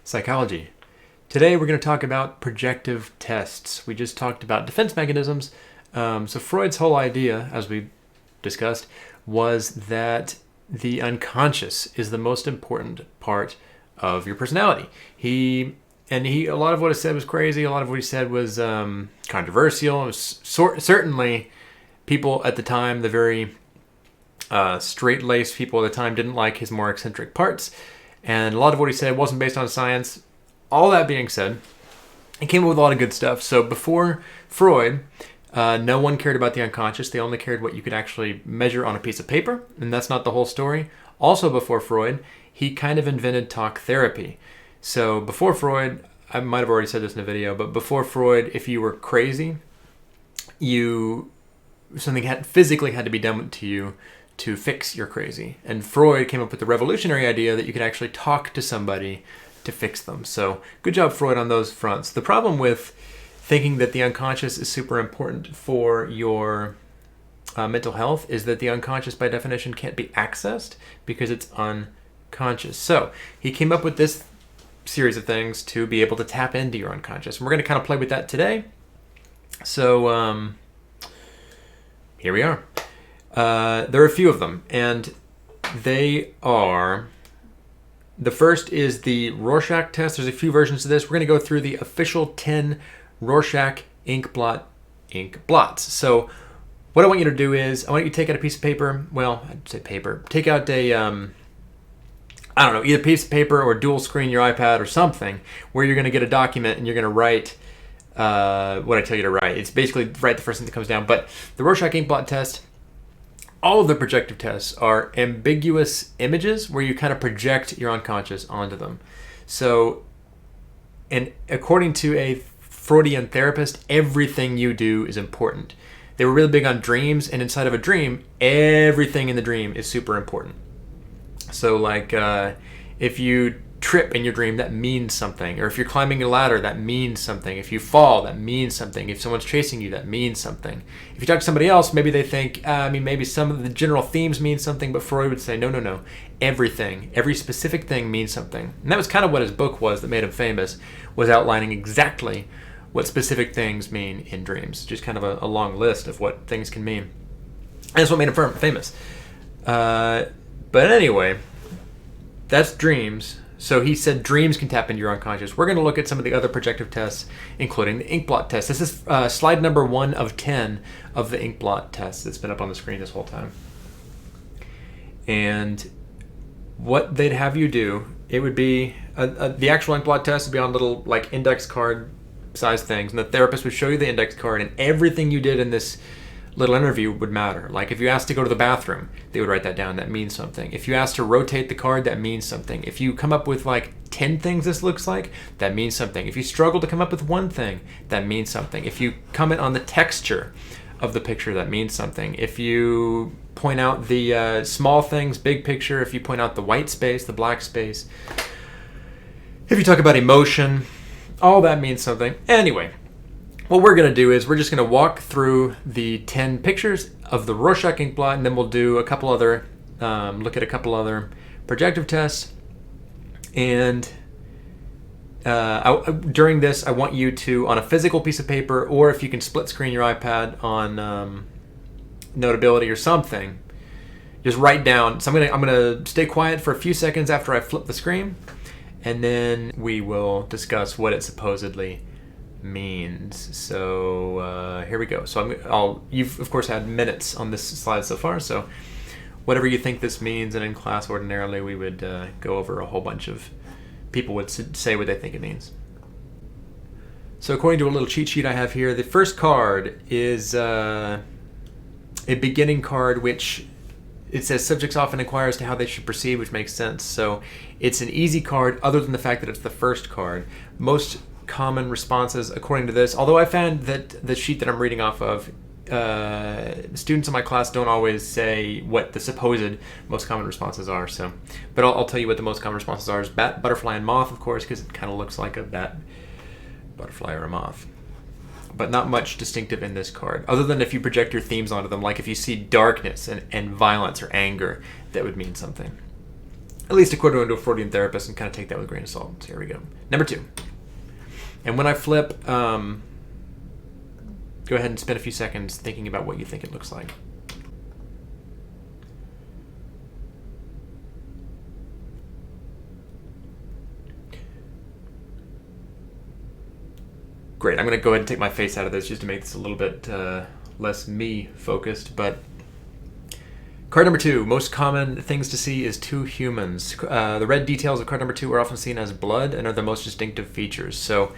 Psychology. Today we're going to talk about projective tests. We just talked about defense mechanisms. So Freud's whole idea, as we discussed, was that the unconscious is the most important part of your personality. A lot of what he said was crazy. A lot of what he said was controversial. It was certainly people at the time, the very straight-laced people at the time, didn't like his more eccentric parts. And a lot of what he said wasn't based on science. All that being said, he came up with a lot of good stuff. So before Freud, no one cared about the unconscious. They only cared what you could actually measure on a piece of paper. And that's not the whole story. Also before Freud, he kind of invented talk therapy. So before Freud, I might have already said this in a video, but before Freud, if you were crazy, something physically had to be done to you to fix your crazy. And Freud came up with the revolutionary idea that you could actually talk to somebody to fix them. So good job, Freud, on those fronts. The problem with thinking that the unconscious is super important for your mental health is that the unconscious, by definition, can't be accessed because it's unconscious. So he came up with this series of things to be able to tap into your unconscious. And we're going to kind of play with that today. So here we are. There are a few of them, and they are... The first is the Rorschach test. There's a few versions of this. We're going to go through the official 10 Rorschach ink blots. So what I want you to do is, I want you to take out a piece of paper. Well, I'd say paper. Take out a, either piece of paper or dual screen your iPad or something, where you're going to get a document and you're going to write what I tell you to write. It's basically write the first thing that comes down. But the Rorschach ink blot test, all of the projective tests are ambiguous images where you kind of project your unconscious onto them. So, and according to a Freudian therapist, everything you do is important. They were really big on dreams, and inside of a dream, everything in the dream is super important. So like, if you trip in your dream, that means something. Or if you're climbing a ladder, that means something. If you fall, that means something. If someone's chasing you, that means something. If you talk to somebody else, maybe they think, maybe some of the general themes mean something, but Freud would say, no. Everything, every specific thing means something. And that was kind of what his book was that made him famous, was outlining exactly what specific things mean in dreams. Just kind of a long list of what things can mean. And that's what made him famous. But anyway, that's dreams. So he said dreams can tap into your unconscious. We're going to look at some of the other projective tests, including the ink blot test. This is slide number 1 of 10 of the ink blot test that's been up on the screen this whole time. And what they'd have you do, it would be, the actual ink blot test would be on little like index card size things. And the therapist would show you the index card, and everything you did in this little interview would matter. Like if you asked to go to the bathroom, they would write that down. That means something. If you asked to rotate the card, that means something. If you come up with like 10 things this looks like, that means something. If you struggle to come up with one thing, that means something. If you comment on the texture of the picture, that means something. If you point out the small things, big picture, if you point out the white space, the black space, if you talk about emotion, all that means something. Anyway, what we're going to do is we're just going to walk through the 10 pictures of the Rorschach ink blot, and then we'll do a couple other, look at a couple other projective tests. And during this, I want you to, on a physical piece of paper, or if you can split screen your iPad on Notability or something, just write down. So I'm gonna stay quiet for a few seconds after I flip the screen, and then we will discuss what it supposedly means. So here we go. So you've of course had minutes on this slide so far, so whatever you think this means, and in class ordinarily we would go over a whole bunch of people would say what they think it means. So according to a little cheat sheet I have here, the first card is a beginning card, which it says subjects often inquire as to how they should proceed, which makes sense. So it's an easy card other than the fact that it's the first card. Most common responses according to this, although I found that the sheet that I'm reading off of, students in my class don't always say what the supposed most common responses are. So, but I'll tell you what the most common responses are: is bat, butterfly, and moth, of course, because it kind of looks like a bat, butterfly, or a moth. But not much distinctive in this card, other than if you project your themes onto them. Like if you see darkness and violence or anger, that would mean something. at least according to a Freudian therapist, and kind of take that with a grain of salt. So here we go. Number 2. And when I flip, go ahead and spend a few seconds thinking about what you think it looks like. Great. I'm going to go ahead and take my face out of this just to make this a little bit less me focused. But card number 2, most common things to see is 2 humans. The red details of card number 2 are often seen as blood and are the most distinctive features. So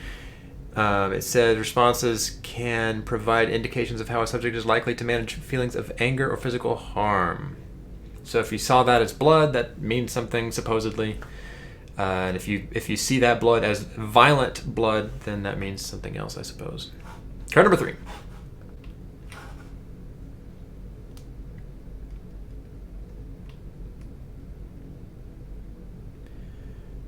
it says responses can provide indications of how a subject is likely to manage feelings of anger or physical harm. So if you saw that as blood, that means something supposedly. And if you see that blood as violent blood, then that means something else, I suppose. Card number 3.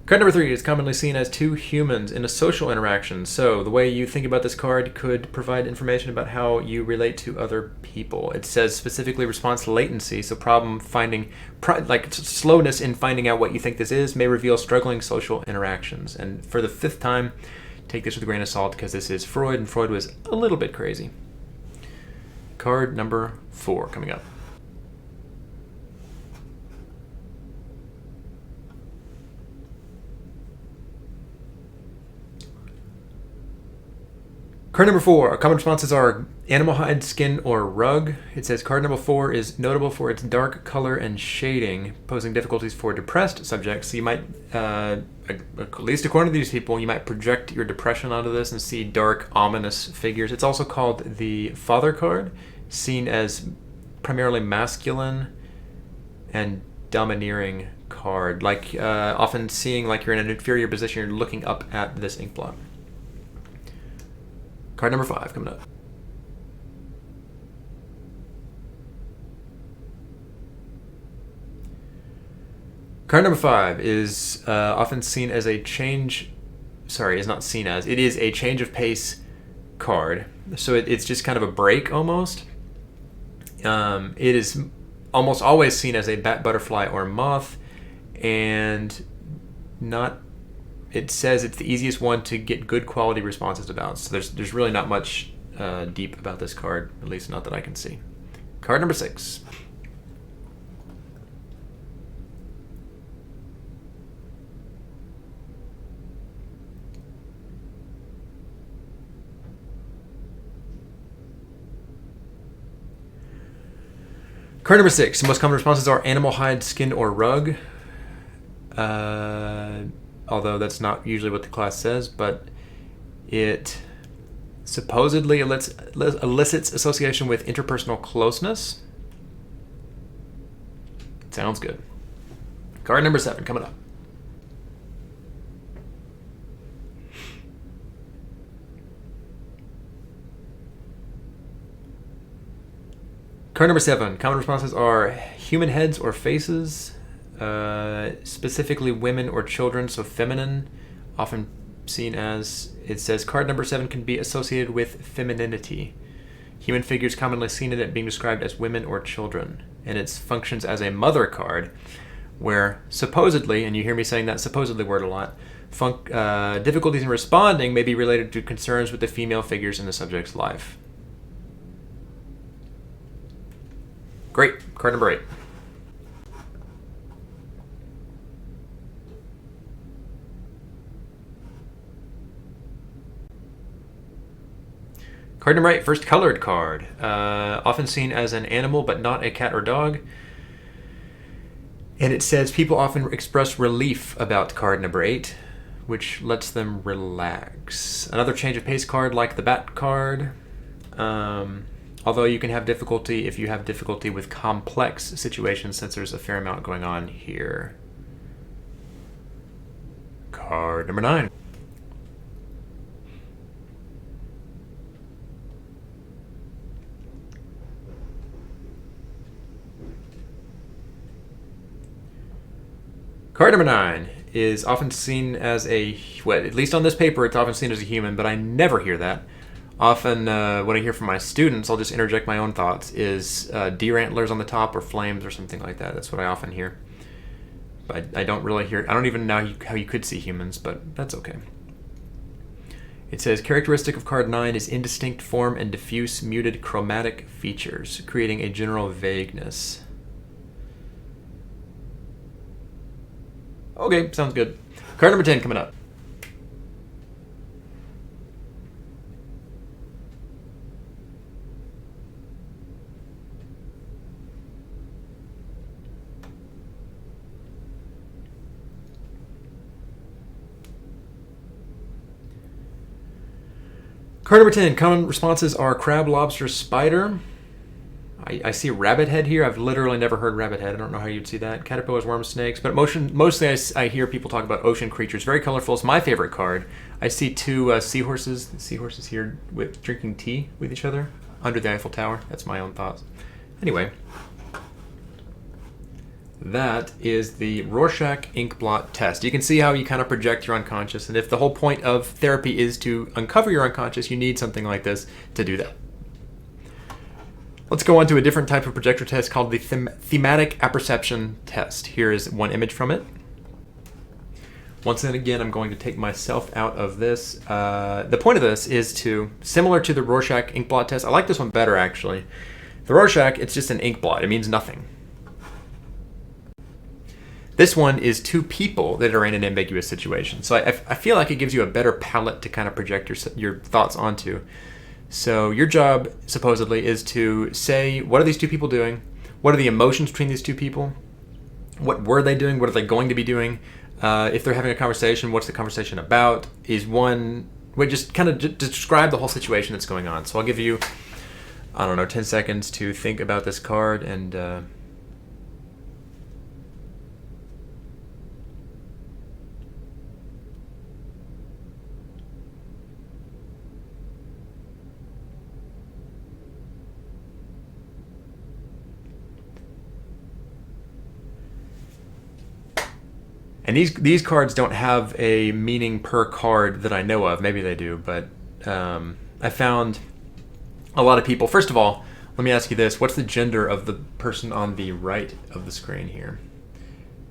Card number 3 is commonly seen as 2 humans in a social interaction. So the way you think about this card could provide information about how you relate to other people. It says specifically response latency, so problem finding, like slowness in finding out what you think this is may reveal struggling social interactions. And for the 5th time, take this with a grain of salt because this is Freud, and Freud was a little bit crazy. Card number 4 coming up. Card number 4, common responses are animal hide, skin, or rug. It says card number 4 is notable for its dark color and shading, posing difficulties for depressed subjects. So you might, at least according to these people, you might project your depression onto this and see dark, ominous figures. It's also called the father card, seen as primarily masculine and domineering card. Like often seeing like you're in an inferior position, you're looking up at this ink blot. Card number 5 coming up. Card number 5 is often seen as a change. Sorry, is not seen as. It is a change of pace card. So it's just kind of a break almost. It is almost always seen as a bat, butterfly, or moth, and not. It says it's the easiest one to get good quality responses about. So there's really not much deep about this card, at least not that I can see. Card number 6. Card number 6. The most common responses are animal hide, skin, or rug. Although that's not usually what the class says, but it supposedly elicits association with interpersonal closeness. Sounds good. Card number 7 coming up. Card number 7. Common responses are human heads or faces. Specifically women or children, so feminine, often seen as, it says card number 7 can be associated with femininity. Human figures commonly seen in it being described as women or children, and it functions as a mother card where supposedly, and you hear me saying that supposedly word a lot, difficulties in responding may be related to concerns with the female figures in the subject's life. Great. Card number 8. Card number 8, first colored card. Often seen as an animal, but not a cat or dog. And it says people often express relief about card number 8, which lets them relax. Another change of pace card like the bat card. Although you can have difficulty if you have difficulty with complex situations, since there's a fair amount going on here. Card number 9. Card number 9 is often seen as a, well, at least on this paper, it's often seen as a human, but I never hear that. Often, what I hear from my students, I'll just interject my own thoughts, is deer antlers on the top or flames or something like that. That's what I often hear. I don't really hear. I don't even know how you could see humans, but that's okay. It says characteristic of card 9 is indistinct form and diffuse muted chromatic features, creating a general vagueness. Okay, sounds good. Card number 10 coming up. Card number 10, common responses are crab, lobster, spider. I see rabbit head here. I've literally never heard rabbit head. I don't know how you'd see that. Caterpillars, worms, snakes. But mostly I hear people talk about ocean creatures. Very colorful. It's my favorite card. I see two seahorses. Seahorses here drinking tea with each other under the Eiffel Tower. That's my own thoughts. Anyway, that is the Rorschach ink blot test. You can see how you kind of project your unconscious. And if the whole point of therapy is to uncover your unconscious, you need something like this to do that. Let's go on to a different type of projector test called the thematic apperception test. Here is one image from it. Once and again, I'm going to take myself out of this. The point of this is similar to the Rorschach ink blot test. I like this one better, actually. The Rorschach, it's just an ink blot. It means nothing. This one is two people that are in an ambiguous situation. So I feel like it gives you a better palette to kind of project your thoughts onto. So your job, supposedly, is to say, what are these two people doing? What are the emotions between these two people? What were they doing? What are they going to be doing? If they're having a conversation, what's the conversation about? Just kind of describe the whole situation that's going on. So I'll give you, 10 seconds to think about this card and... And these cards don't have a meaning per card that I know of. Maybe they do, but I found a lot of people. First of all, let me ask you this. What's the gender of the person on the right of the screen here?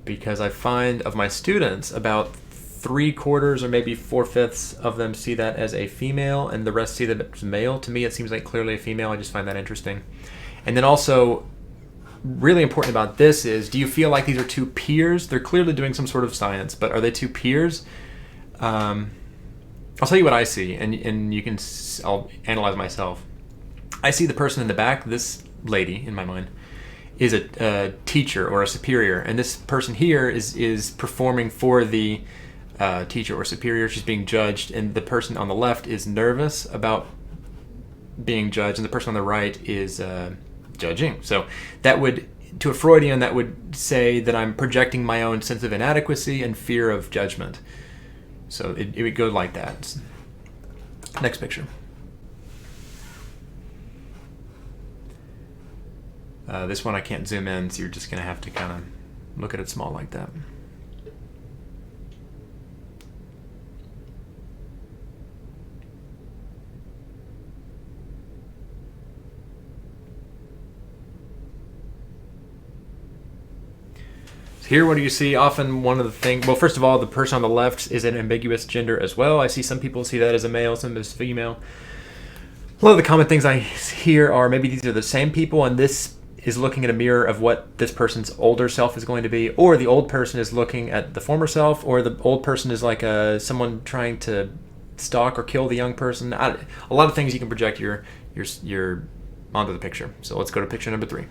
Because I find of my students, about 3/4 or maybe 4/5 of them see that as a female, and the rest see that as male. To me, it seems like clearly a female. I just find that interesting. And then also, really important about this is, do you feel like these are two peers? They're clearly doing some sort of science, but are they two peers? I'll tell you what I see, and I'll analyze myself. I see the person in the back, this lady in my mind, is a teacher or a superior, and this person here is performing for the teacher or superior. She's being judged, and the person on the left is nervous about being judged, and the person on the right is judging. So that would, to a Freudian, that would say that I'm projecting my own sense of inadequacy and fear of judgment. So it would go like that. Next picture. This one I can't zoom in, so you're just going to have to kind of look at it small like that. Here, what do you see? Often one of the things, well, first of all, the person on the left is an ambiguous gender as well. I see some people see that as a male, some as female. A lot of the common things I hear are maybe these are the same people, and this is looking at a mirror of what this person's older self is going to be, or the old person is looking at the former self, or the old person is like someone trying to stalk or kill the young person. A lot of things you can project your onto the picture. So let's go to picture number 3.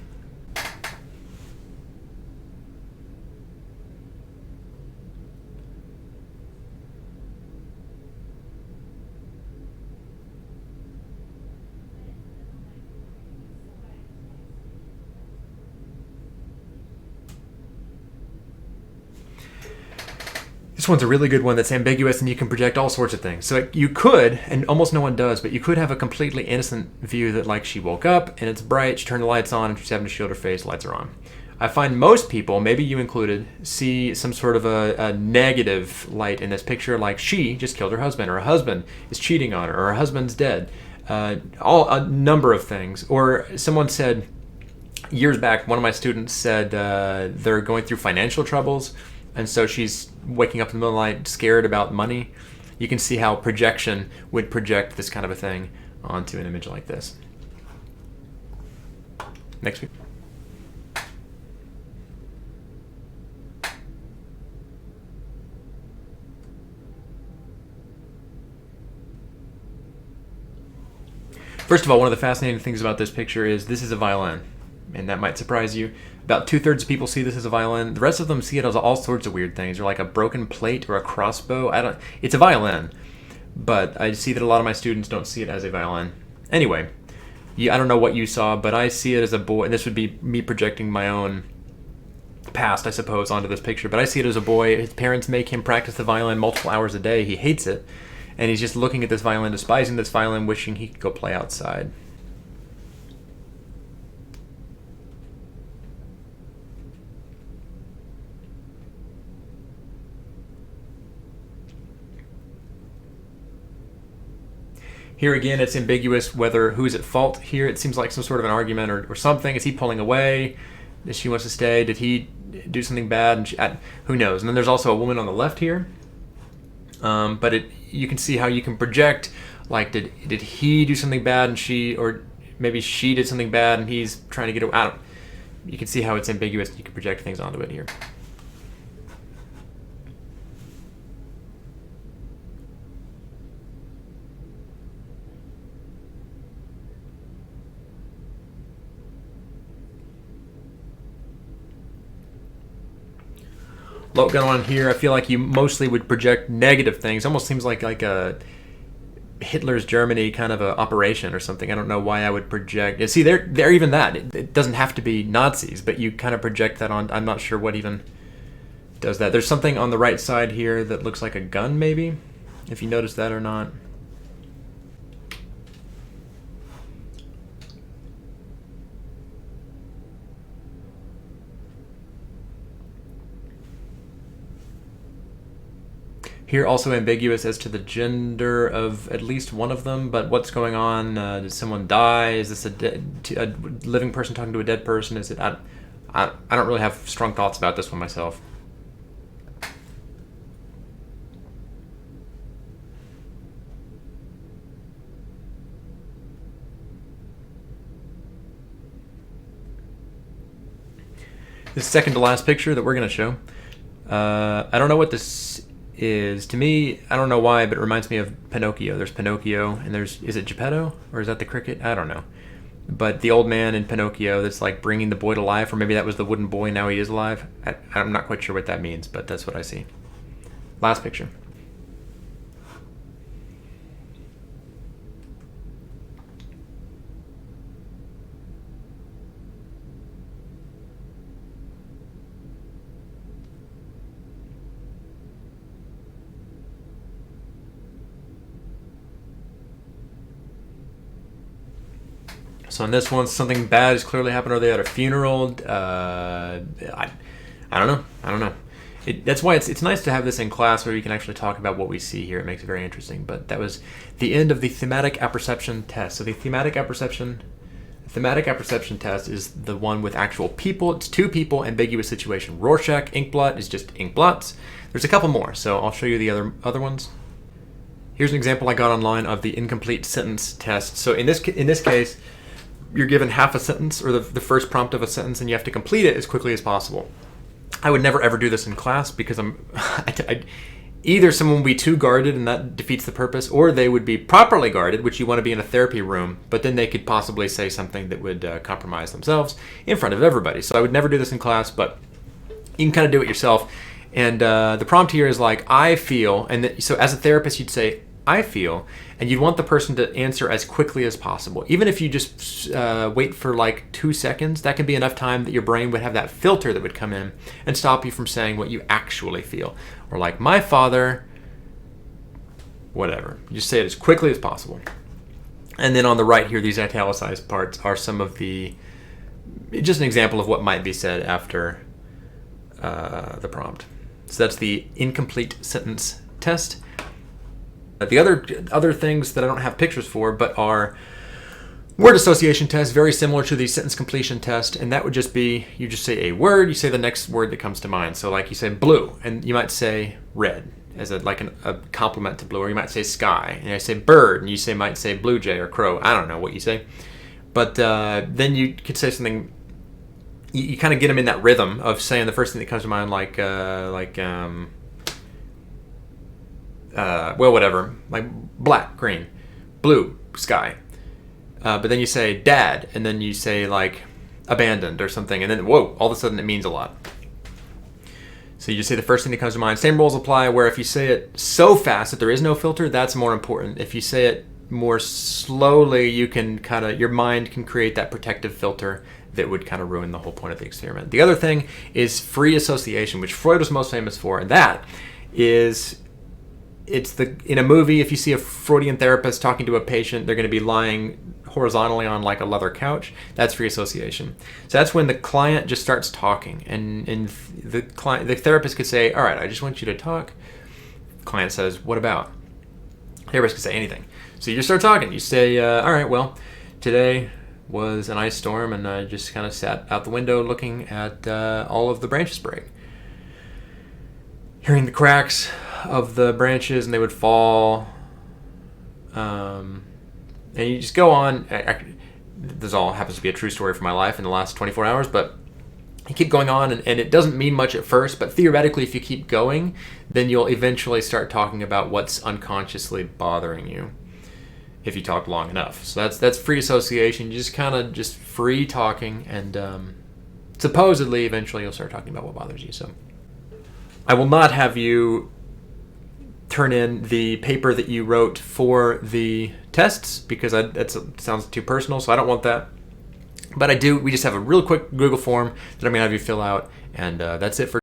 This one's a really good one that's ambiguous, and you can project all sorts of things. So you could, and almost no one does, but you could have a completely innocent view that, like, she woke up and it's bright, she turned the lights on, and she's having to shield her face, lights are on. I find most people, maybe you included, see some sort of a negative light in this picture, like she just killed her husband, or her husband is cheating on her, or her husband's dead. A number of things. Or someone said, years back, one of my students said they're going through financial troubles, and so she's waking up in the middle of the night scared about money. You can see how projection would project this kind of a thing onto an image like this. Next week. First of all, one of the fascinating things about this picture is this is a violin, and that might surprise you. About 2/3 of people see this as a violin. The rest of them see it as all sorts of weird things, or like a broken plate or a crossbow. It's a violin, but I see that a lot of my students don't see it as a violin. Anyway, I don't know what you saw, but I see it as a boy, and this would be me projecting my own past, I suppose, onto this picture, but I see it as a boy. His parents make him practice the violin multiple hours a day. He hates it, and he's just looking at this violin, despising this violin, wishing he could go play outside. Here again, it's ambiguous whether who's at fault here. It seems like some sort of an argument or something. Is he pulling away? Does she wants to stay? Did he do something bad? And who knows? And then there's also a woman on the left here. But you can see how you can project, like, did he do something bad and she, or maybe she did something bad and he's trying to get away. You can see how it's ambiguous. You can project things onto it here. Lot going on here. I feel like you mostly would project negative things. Almost seems like a Hitler's Germany kind of a operation or something. I don't know why I would project. See, they're even that. It doesn't have to be Nazis, but you kind of project that on. I'm not sure what even does that. There's something on the right side here that looks like a gun, maybe, if you notice that or not. Here also ambiguous as to the gender of at least one of them, but what's going on? Did someone die? Is this a living person talking to a dead person? Is it? I don't really have strong thoughts about this one myself. This second to last picture that we're going to show. I don't know what this is. To me, I don't know why, but it reminds me of Pinocchio. There's Pinocchio, and is it Geppetto, or is that the cricket? I don't know. But the old man in Pinocchio that's like bringing the boy to life, or maybe that was the wooden boy, now he is alive. I'm not quite sure what that means, but that's what I see. Last picture. So in this one, something bad has clearly happened. Are they at a funeral? I don't know. That's why it's nice to have this in class where we can actually talk about what we see here. It makes it very interesting. But that was the end of the thematic apperception test. So the thematic apperception test is the one with actual people. It's two people, ambiguous situation. Rorschach, inkblot is just inkblots. There's a couple more, so I'll show you the other ones. Here's an example I got online of the incomplete sentence test. So in this case, you're given half a sentence or the first prompt of a sentence, and you have to complete it as quickly as possible. I would never ever do this in class because either someone would be too guarded and that defeats the purpose, or they would be properly guarded, which you want to be in a therapy room, but then they could possibly say something that would compromise themselves in front of everybody. So I would never do this in class, but you can kind of do it yourself. And the prompt here is like, I feel, and so as a therapist you'd say, I feel, and you'd want the person to answer as quickly as possible. Even if you just wait for like 2 seconds, that can be enough time that your brain would have that filter that would come in and stop you from saying what you actually feel. Or like, my father, whatever. You just say it as quickly as possible. And then on the right here, these italicized parts are some of just an example of what might be said after the prompt. So that's the incomplete sentence test. The other things that I don't have pictures for, but are Word association test, very similar to the sentence completion test, and that would just be, you just say a word, you say the next word that comes to mind. So like you say blue, and you might say red as a compliment to blue, or you might say sky, and I say bird, and you might say blue jay or crow. I don't know what you say. But then you could say something, you kind of get them in that rhythm of saying the first thing that comes to mind, whatever, like black, green, blue, sky. But then you say dad, and then you say like abandoned or something, and then whoa, all of a sudden it means a lot. So you just say the first thing that comes to mind. Same rules apply, where if you say it so fast that there is no filter, that's more important. If you say it more slowly, you can your mind can create that protective filter that would kind of ruin the whole point of the experiment. The other thing is free association, which Freud was most famous for, and that is, in a movie, if you see a Freudian therapist talking to a patient, they're going to be lying horizontally on like a leather couch. That's free association. So that's when the client just starts talking, and the therapist could say, all right, I just want you to talk. Client says, what about? Therapist could say anything. So you just start talking. You say, all right, well, today was an ice storm, and I just kind of sat out the window looking at all of the branches break, hearing the cracks of the branches, and they would fall. And you just go on. This all happens to be a true story from my life in the last 24 hours, but you keep going on, and it doesn't mean much at first, but theoretically, if you keep going, then you'll eventually start talking about what's unconsciously bothering you if you talk long enough. So that's free association. You just kind of just free talking, and supposedly eventually you'll start talking about what bothers you. So I will not have you turn in the paper that you wrote for the tests, because that sounds too personal, so I don't want that. But we just have a real quick Google form that I'm going to have you fill out, and that's it for